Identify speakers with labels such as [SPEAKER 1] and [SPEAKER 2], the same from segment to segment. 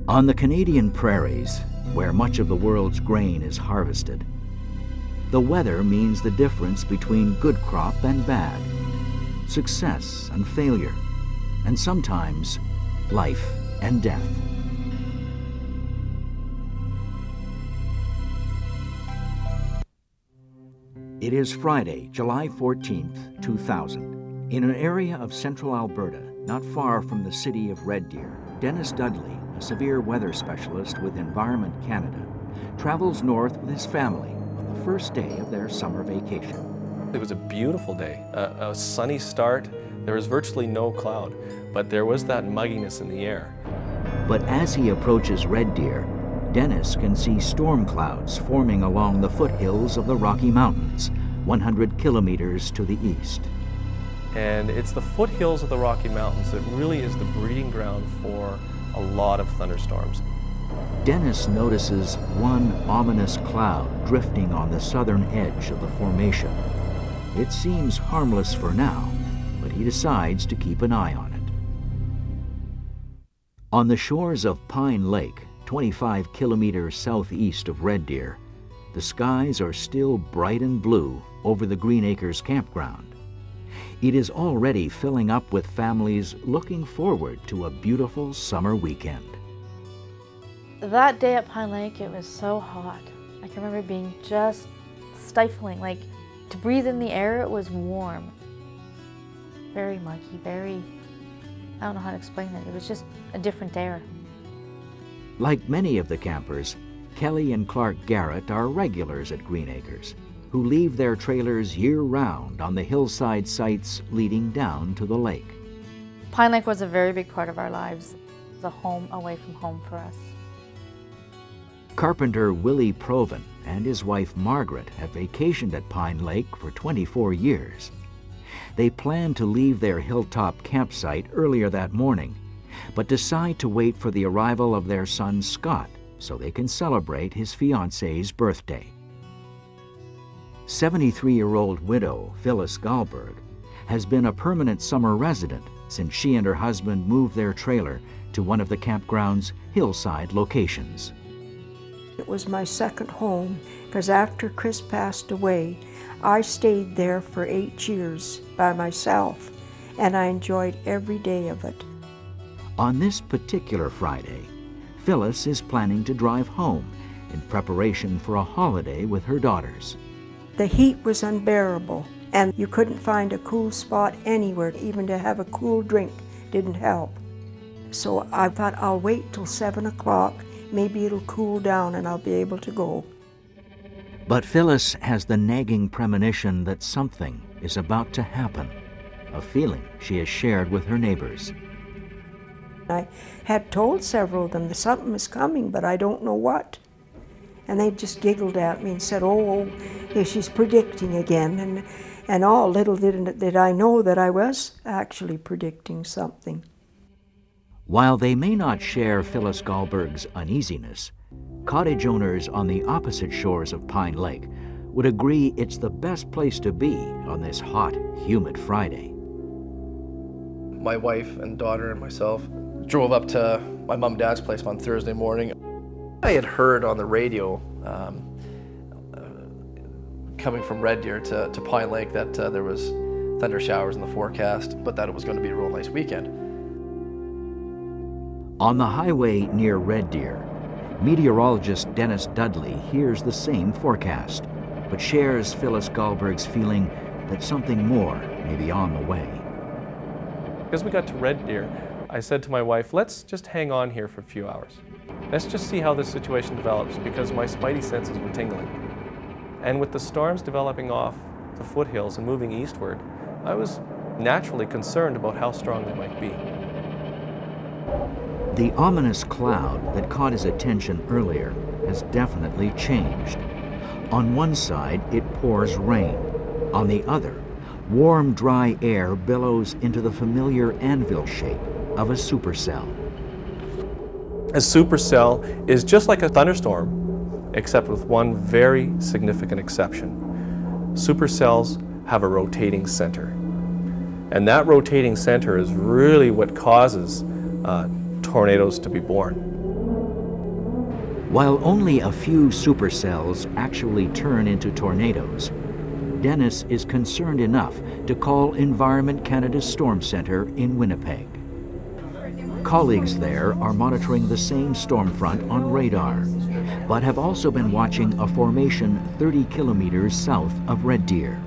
[SPEAKER 1] On the Canadian prairies, where much of the world's grain is harvested, the weather means the difference between good crop and bad, success and failure, and sometimes life and death. It is Friday, July 14th, 2000. In an area of central Alberta, not far from the city of Red Deer, Dennis Dudley, a severe weather specialist with Environment Canada, travels north with his family on the first day of their summer vacation.
[SPEAKER 2] It was a beautiful day, a sunny start. There was virtually no cloud, but there was that mugginess in the air.
[SPEAKER 1] But as he approaches Red Deer, Dennis can see storm clouds forming along the foothills of the Rocky Mountains, 100 kilometers to the east.
[SPEAKER 2] And it's the foothills of the Rocky Mountains that really is the breeding ground for a lot of thunderstorms.
[SPEAKER 1] Dennis notices one ominous cloud drifting on the southern edge of the formation. It seems harmless for now, but he decides to keep an eye on it. On the shores of Pine Lake, 25 kilometers southeast of Red Deer, the skies are still bright and blue over the Green Acres campground. It is already filling up with families looking forward to a beautiful summer weekend.
[SPEAKER 3] That day at Pine Lake, it was so hot. I can remember being just stifling, like to breathe in the air, it was warm. Very muggy, I don't know how to explain it. It was just a different air.
[SPEAKER 1] Like many of the campers, Kelly and Clark Garrett are regulars at Green Acres, who leave their trailers year-round on the hillside sites leading down to the lake.
[SPEAKER 3] Pine Lake was a very big part of our lives. It was a home away from home for us.
[SPEAKER 1] Carpenter Willie Proven and his wife Margaret have vacationed at Pine Lake for 24 years. They plan to leave their hilltop campsite earlier that morning, but decide to wait for the arrival of their son Scott so they can celebrate his fiancee's birthday. 73-year-old widow Phyllis Galleberg has been a permanent summer resident since she and her husband moved their trailer to one of the campground's hillside locations.
[SPEAKER 4] It was my second home because after Chris passed away, I stayed there for 8 years by myself, and I enjoyed every day of it.
[SPEAKER 1] On this particular Friday, Phyllis is planning to drive home in preparation for a holiday with her daughters.
[SPEAKER 4] The heat was unbearable, and you couldn't find a cool spot anywhere. Even to have a cool drink didn't help. So I thought I'll wait till 7 o'clock. Maybe it'll cool down and I'll be able to go.
[SPEAKER 1] But Phyllis has the nagging premonition that something is about to happen, a feeling she has shared with her neighbors.
[SPEAKER 4] I had told several of them that something was coming, but I don't know what. And they just giggled at me and said, oh, yeah, she's predicting again. And all, little did I know that I was actually predicting something.
[SPEAKER 1] While they may not share Phyllis Galleberg's uneasiness, cottage owners on the opposite shores of Pine Lake would agree it's the best place to be on this hot, humid Friday.
[SPEAKER 5] My wife and daughter and myself drove up to my mom and dad's place on Thursday morning. I had heard on the radio coming from Red Deer to Pine Lake that there was thunder showers in the forecast, but that it was going to be a real nice weekend.
[SPEAKER 1] On the highway near Red Deer, meteorologist Dennis Dudley hears the same forecast, but shares Phyllis Galleberg's feeling that something more may be on the way.
[SPEAKER 2] As we got to Red Deer, I said to my wife, let's just hang on here for a few hours. Let's just see how this situation develops, because my spidey senses were tingling. And with the storms developing off the foothills and moving eastward, I was naturally concerned about how strong they might be.
[SPEAKER 1] The ominous cloud that caught his attention earlier has definitely changed. On one side, it pours rain. On the other, warm, dry air billows into the familiar anvil shape of a supercell.
[SPEAKER 2] A supercell is just like a thunderstorm, except with one very significant exception. Supercells have a rotating center. And that rotating center is really what causes tornadoes to be born.
[SPEAKER 1] While only a few supercells actually turn into tornadoes, Dennis is concerned enough to call Environment Canada's Storm Centre in Winnipeg. Colleagues there are monitoring the same storm front on radar, but have also been watching a formation 30 kilometers south of Red Deer.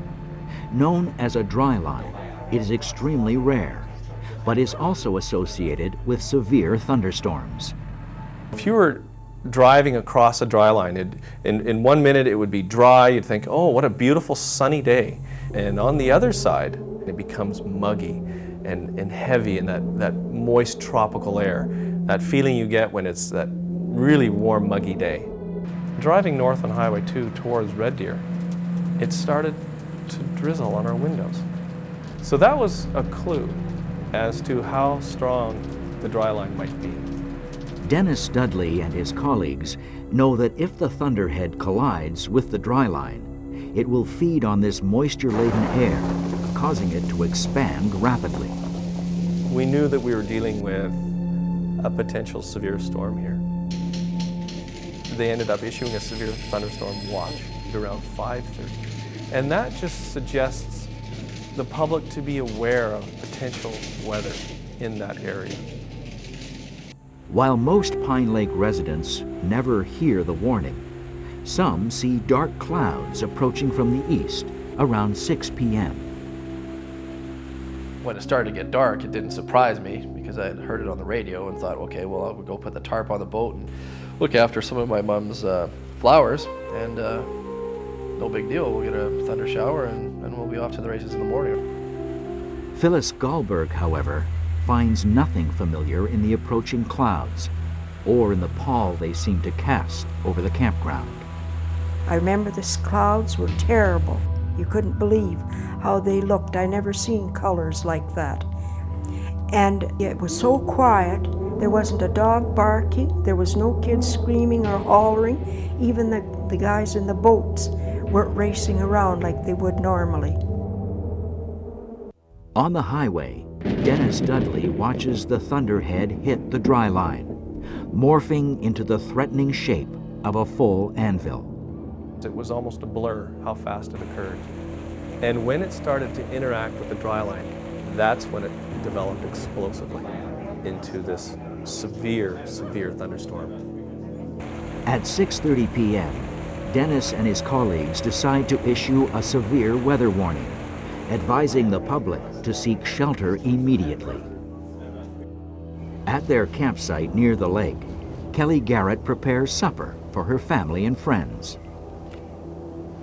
[SPEAKER 1] Known as a dry line, it is extremely rare, but is also associated with severe thunderstorms.
[SPEAKER 2] If you were driving across a dry line, in 1 minute it would be dry, you'd think, oh, what a beautiful sunny day. And on the other side, it becomes muggy and heavy in that moist tropical air, that feeling you get when it's that really warm, muggy day. Driving north on Highway 2 towards Red Deer, it started to drizzle on our windows. So that was a clue as to how strong the dry line might be.
[SPEAKER 1] Dennis Dudley and his colleagues know that if the thunderhead collides with the dry line, it will feed on this moisture-laden air, causing it to expand rapidly.
[SPEAKER 2] We knew that we were dealing with a potential severe storm here. They ended up issuing a severe thunderstorm watch at around 5:30. And that just suggests the public to be aware of potential weather in that area.
[SPEAKER 1] While most Pine Lake residents never hear the warning, some see dark clouds approaching from the east around 6 p.m.
[SPEAKER 5] When it started to get dark, it didn't surprise me because I had heard it on the radio and thought, okay, well, I'll go put the tarp on the boat and look after some of my mom's flowers, and no big deal. We'll get a thunder shower and we'll be off to the races in the morning.
[SPEAKER 1] Phyllis Galleberg, however, finds nothing familiar in the approaching clouds or in the pall they seem to cast over the campground.
[SPEAKER 4] I remember the clouds were terrible. You couldn't believe how they looked. I never seen colors like that. And it was so quiet. There wasn't a dog barking. There was no kids screaming or hollering. Even the guys in the boats weren't racing around like they would normally.
[SPEAKER 1] On the highway, Dennis Dudley watches the thunderhead hit the dry line, morphing into the threatening shape of a full anvil.
[SPEAKER 2] It was almost a blur how fast it occurred. And when it started to interact with the dry line, that's when it developed explosively into this severe, severe thunderstorm.
[SPEAKER 1] At 6:30 p.m., Dennis and his colleagues decide to issue a severe weather warning, advising the public to seek shelter immediately. At their campsite near the lake, Kelly Garrett prepares supper for her family and friends.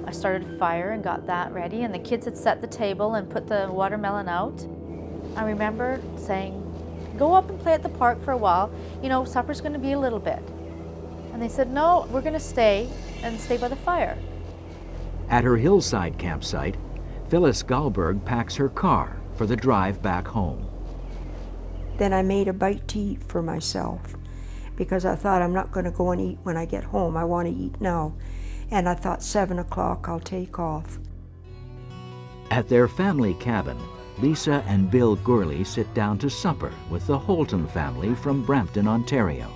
[SPEAKER 3] I started a fire and got that ready, and the kids had set the table and put the watermelon out. I remember saying, go up and play at the park for a while. You know, supper's going to be a little bit. And they said, no, we're going to stay by the fire.
[SPEAKER 1] At her hillside campsite, Phyllis Galleberg packs her car for the drive back home.
[SPEAKER 4] Then I made a bite to eat for myself because I thought I'm not going to go and eat when I get home. I want to eat now. And I thought 7 o'clock I'll take off.
[SPEAKER 1] At their family cabin, Lisa and Bill Gourley sit down to supper with the Holton family from Brampton, Ontario.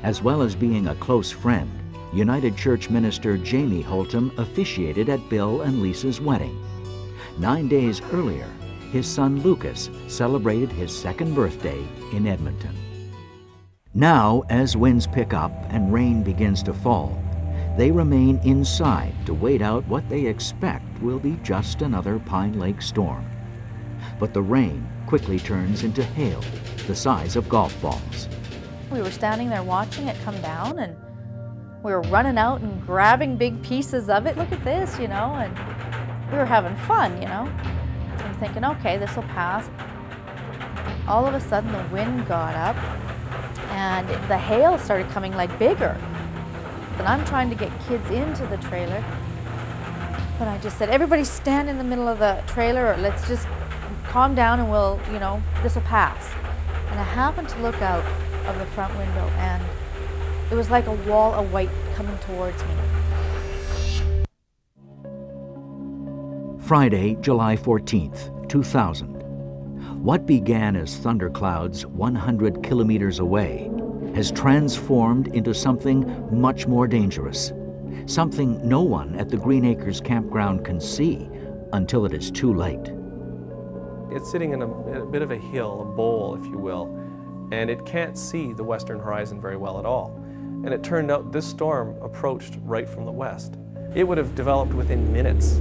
[SPEAKER 1] As well as being a close friend, United Church minister Jamie Holton officiated at Bill and Lisa's wedding. 9 days earlier, his son Lucas celebrated his second birthday in Edmonton. Now, as winds pick up and rain begins to fall, they remain inside to wait out what they expect will be just another Pine Lake storm. But the rain quickly turns into hail, the size of golf balls.
[SPEAKER 3] We were standing there watching it come down, and we were running out and grabbing big pieces of it. Look at this, you know, and we were having fun, you know. I'm thinking, okay, this will pass. All of a sudden the wind got up and the hail started coming like bigger. And I'm trying to get kids into the trailer. But I just said, everybody stand in the middle of the trailer, or let's just calm down and we'll, you know, this will pass. And I happened to look out of the front window, and it was like a wall of white coming towards me.
[SPEAKER 1] Friday, July 14th, 2000. What began as thunderclouds 100 kilometers away has transformed into something much more dangerous. Something no one at the Green Acres campground can see until it is too late.
[SPEAKER 2] It's sitting in a bit of a hill, a bowl, if you will, and it can't see the western horizon very well at all. And it turned out this storm approached right from the west. It would have developed within minutes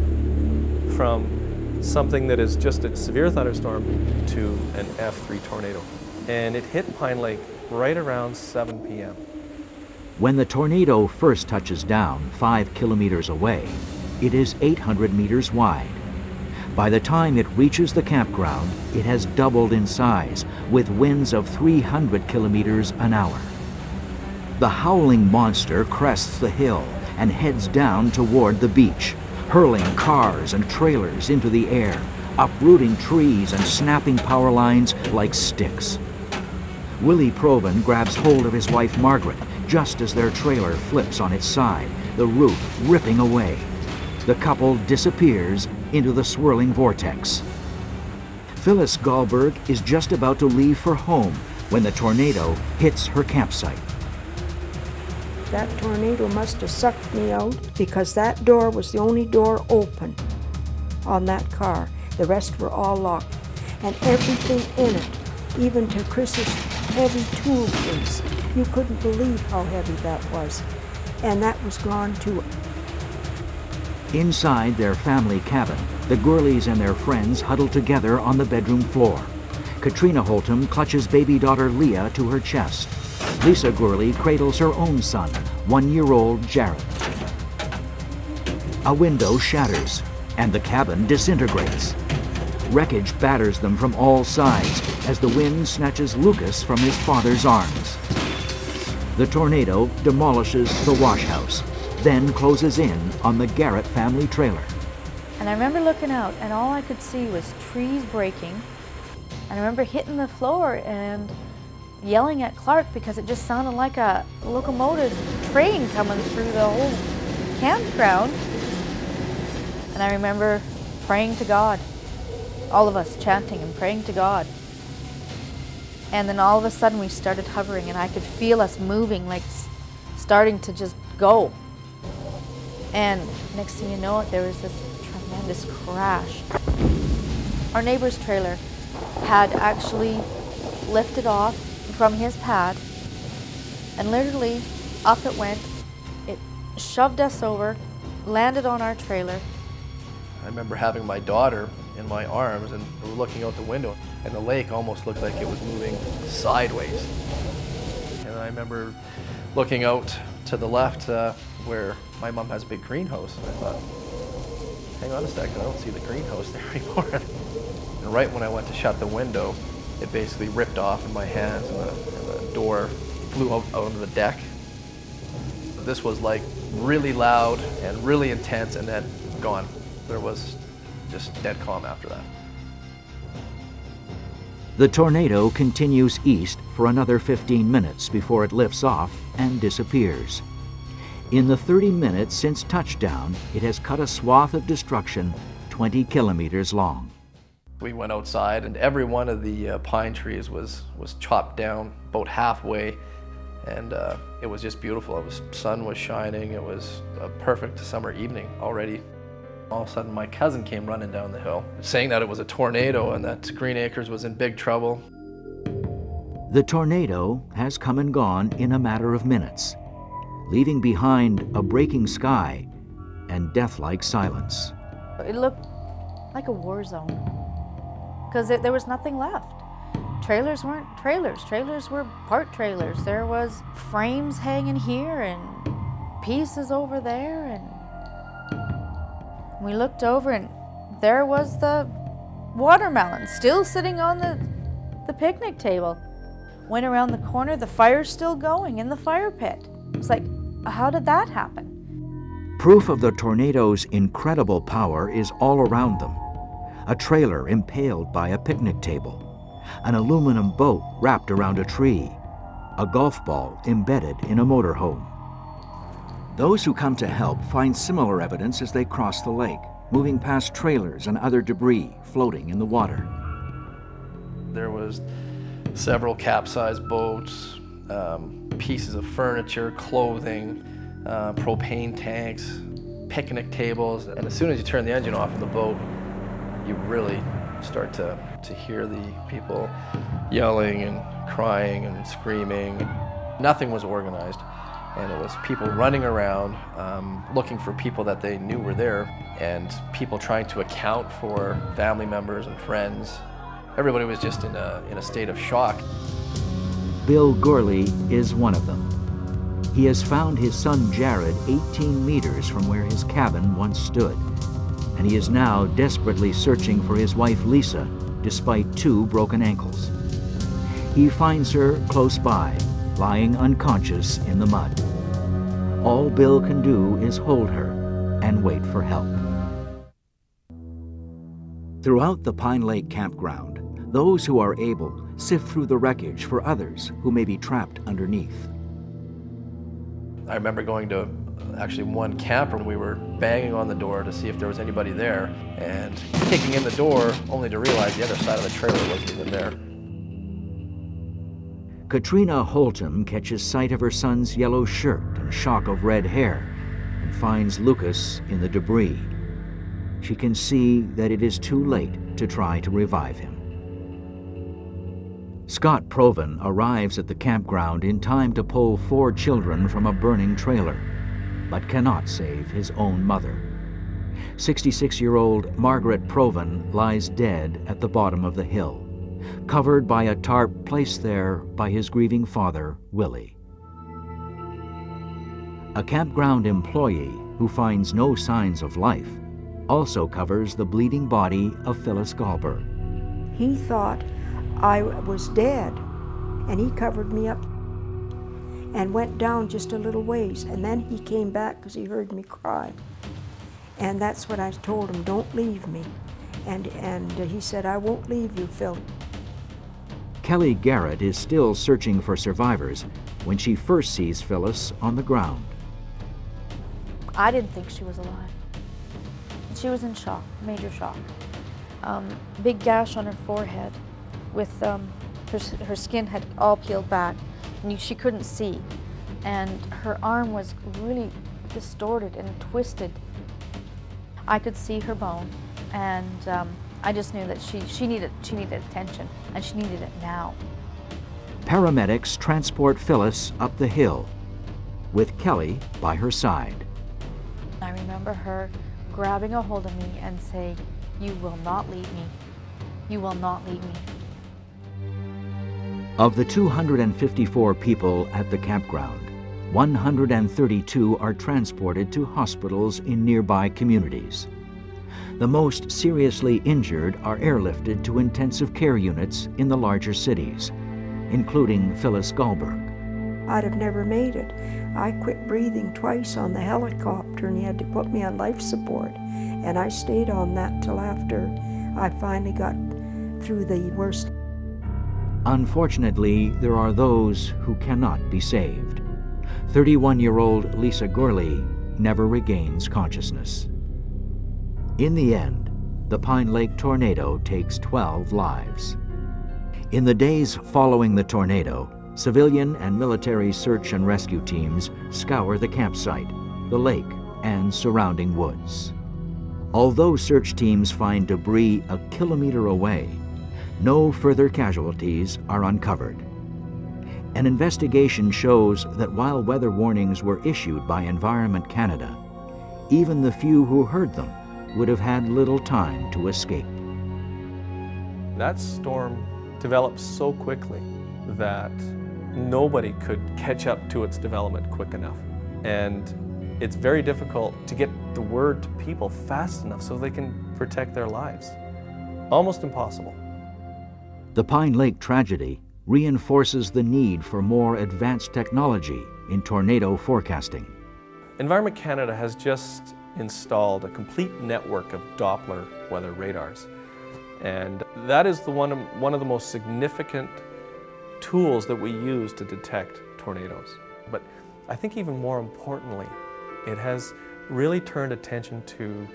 [SPEAKER 2] from something that is just a severe thunderstorm to an F3 tornado. And it hit Pine Lake right around 7 p.m.
[SPEAKER 1] When the tornado first touches down 5 kilometers away, it is 800 meters wide. By the time it reaches the campground, it has doubled in size, with winds of 300 kilometers an hour. The howling monster crests the hill and heads down toward the beach, hurling cars and trailers into the air, uprooting trees and snapping power lines like sticks. Willie Provan grabs hold of his wife Margaret just as their trailer flips on its side, the roof ripping away. The couple disappears into the swirling vortex. Phyllis Galleberg is just about to leave for home when the tornado hits her campsite.
[SPEAKER 4] That tornado must have sucked me out because that door was the only door open on that car. The rest were all locked. And everything in it, even to Chris's heavy tool case, you couldn't believe how heavy that was. And that was gone too.
[SPEAKER 1] Inside their family cabin, the Gurleys and their friends huddle together on the bedroom floor. Katrina Holtum clutches baby daughter Leah to her chest. Lisa Gurley cradles her own son, 1-year-old Garrett. A window shatters, and the cabin disintegrates. Wreckage batters them from all sides as the wind snatches Lucas from his father's arms. The tornado demolishes the wash house, then closes in on the Garrett family trailer.
[SPEAKER 3] And I remember looking out, and all I could see was trees breaking. And I remember hitting the floor and yelling at Clark because it just sounded like a locomotive train coming through the whole campground. And I remember praying to God, all of us chanting and praying to God. And then all of a sudden we started hovering, and I could feel us moving, like starting to just go. And next thing you know it, there was this tremendous crash. Our neighbor's trailer had actually lifted off from his pad, and literally up it went. It shoved us over, landed on our trailer.
[SPEAKER 5] I remember having my daughter in my arms, and we were looking out the window, and the lake almost looked like it was moving sideways. And I remember looking out to the left where my mom has a big greenhouse, and I thought, hang on a second, I don't see the greenhouse there anymore. And right when I went to shut the window, it basically ripped off in my hands, and the door flew out onto the deck. This was like really loud and really intense, and then gone. There was just dead calm after that.
[SPEAKER 1] The tornado continues east for another 15 minutes before it lifts off and disappears. In the 30 minutes since touchdown, it has cut a swath of destruction 20 kilometers long.
[SPEAKER 5] We went outside, and every one of the pine trees was chopped down about halfway, and it was just beautiful. The sun was shining. It was a perfect summer evening already. All of a sudden, my cousin came running down the hill, saying that it was a tornado and that Green Acres was in big trouble.
[SPEAKER 1] The tornado has come and gone in a matter of minutes, leaving behind a breaking sky and death-like silence.
[SPEAKER 3] It looked like a war zone, because there was nothing left. Trailers weren't trailers. Trailers were part trailers. There was frames hanging here and pieces over there, and we looked over, and there was the watermelon still sitting on the picnic table. Went around the corner, the fire's still going in the fire pit. It's like, how did that happen?
[SPEAKER 1] Proof of the tornado's incredible power is all around them. A trailer impaled by a picnic table, an aluminum boat wrapped around a tree, a golf ball embedded in a motorhome. Those who come to help find similar evidence as they cross the lake, moving past trailers and other debris floating in the water.
[SPEAKER 5] There was several capsized boats, pieces of furniture, clothing, propane tanks, picnic tables. And as soon as you turn the engine off of the boat, you really start to hear the people yelling and crying and screaming. Nothing was organized, and it was people running around looking for people that they knew were there, and people trying to account for family members and friends. Everybody was just in a state of shock.
[SPEAKER 1] Bill Gourley is one of them. He has found his son Jared 18 meters from where his cabin once stood, and he is now desperately searching for his wife Lisa, despite 2 broken ankles. He finds her close by, lying unconscious in the mud. All Bill can do is hold her and wait for help. Throughout the Pine Lake campground, those who are able sift through the wreckage for others who may be trapped underneath.
[SPEAKER 5] I remember going to actually one camper and we were banging on the door to see if there was anybody there, and kicking in the door only to realize the other side of the trailer wasn't even there.
[SPEAKER 1] Katrina Holtum catches sight of her son's yellow shirt and shock of red hair and finds Lucas in the debris. She can see that it is too late to try to revive him. Scott Proven arrives at the campground in time to pull 4 children from a burning trailer, but cannot save his own mother. 66-year-old Margaret Proven lies dead at the bottom of the hill, covered by a tarp placed there by his grieving father, Willie. A campground employee who finds no signs of life also covers the bleeding body of Phyllis Galleberg.
[SPEAKER 4] He thought I was dead, and he covered me up and went down just a little ways, and then he came back because he heard me cry. And that's what I told him, don't leave me. And he said, I won't leave you, Phil.
[SPEAKER 1] Kelly Garrett is still searching for survivors when she first sees Phyllis on the ground.
[SPEAKER 3] I didn't think she was alive. She was in shock, major shock. Big gash on her forehead with her skin had all peeled back and she couldn't see. And her arm was really distorted and twisted. I could see her bone, and I just knew that she needed attention, and she needed it now.
[SPEAKER 1] Paramedics transport Phyllis up the hill, with Kelly by her side.
[SPEAKER 3] I remember her grabbing a hold of me and saying, "You will not leave me. You will not leave me."
[SPEAKER 1] Of the 254 people at the campground, 132 are transported to hospitals in nearby communities. The most seriously injured are airlifted to intensive care units in the larger cities, including Phyllis Galleberg.
[SPEAKER 4] I'd have never made it. I quit breathing twice on the helicopter, and he had to put me on life support. And I stayed on that till after I finally got through the worst.
[SPEAKER 1] Unfortunately, there are those who cannot be saved. 31-year-old Lisa Gourley never regains consciousness. In the end, the Pine Lake tornado takes 12 lives. In the days following the tornado, civilian and military search and rescue teams scour the campsite, the lake, and surrounding woods. Although search teams find debris a kilometer away, no further casualties are uncovered. An investigation shows that while weather warnings were issued by Environment Canada, even the few who heard them would have had little time to escape.
[SPEAKER 2] That storm developed so quickly that nobody could catch up to its development quick enough. And it's very difficult to get the word to people fast enough so they can protect their lives. Almost impossible.
[SPEAKER 1] The Pine Lake tragedy reinforces the need for more advanced technology in tornado forecasting.
[SPEAKER 2] Environment Canada has just installed a complete network of Doppler weather radars. And that is one of the most significant tools that we use to detect tornadoes. But I think even more importantly, it has really turned attention to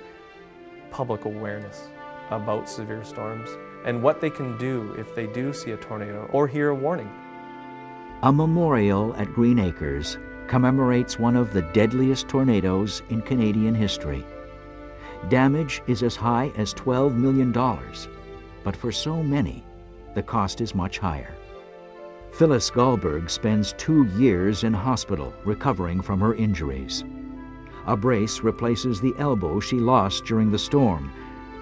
[SPEAKER 2] public awareness about severe storms and what they can do if they do see a tornado or hear a warning.
[SPEAKER 1] A memorial at Green Acres commemorates one of the deadliest tornadoes in Canadian history. Damage is as high as $12 million, but for so many, the cost is much higher. Phyllis Galleberg spends 2 years in hospital recovering from her injuries. A brace replaces the elbow she lost during the storm,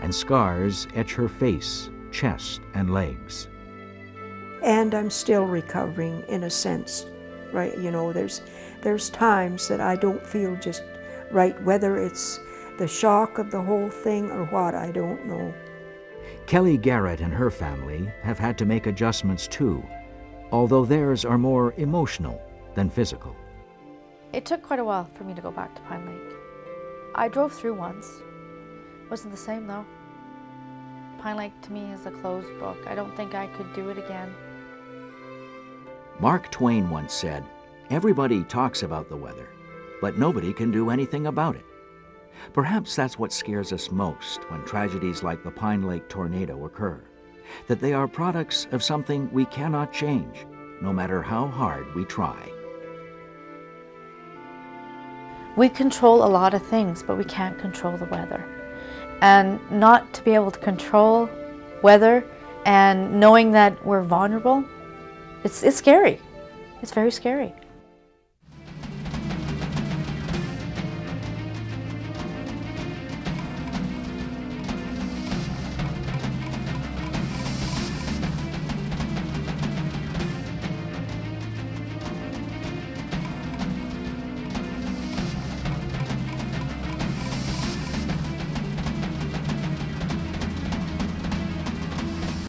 [SPEAKER 1] and scars etch her face, chest, and legs.
[SPEAKER 4] And I'm still recovering in a sense, right? You know, there's times that I don't feel just right, whether it's the shock of the whole thing or what, I don't know.
[SPEAKER 1] Kelly Garrett and her family have had to make adjustments too, although theirs are more emotional than physical.
[SPEAKER 3] It took quite a while for me to go back to Pine Lake. I drove through once. Wasn't the same though. Pine Lake to me is a closed book. I don't think I could do it again.
[SPEAKER 1] Mark Twain once said, "Everybody talks about the weather, but nobody can do anything about it." Perhaps that's what scares us most when tragedies like the Pine Lake tornado occur, that they are products of something we cannot change, no matter how hard we try.
[SPEAKER 3] We control a lot of things, but we can't control the weather. And not to be able to control weather and knowing that we're vulnerable, it's scary. It's very scary.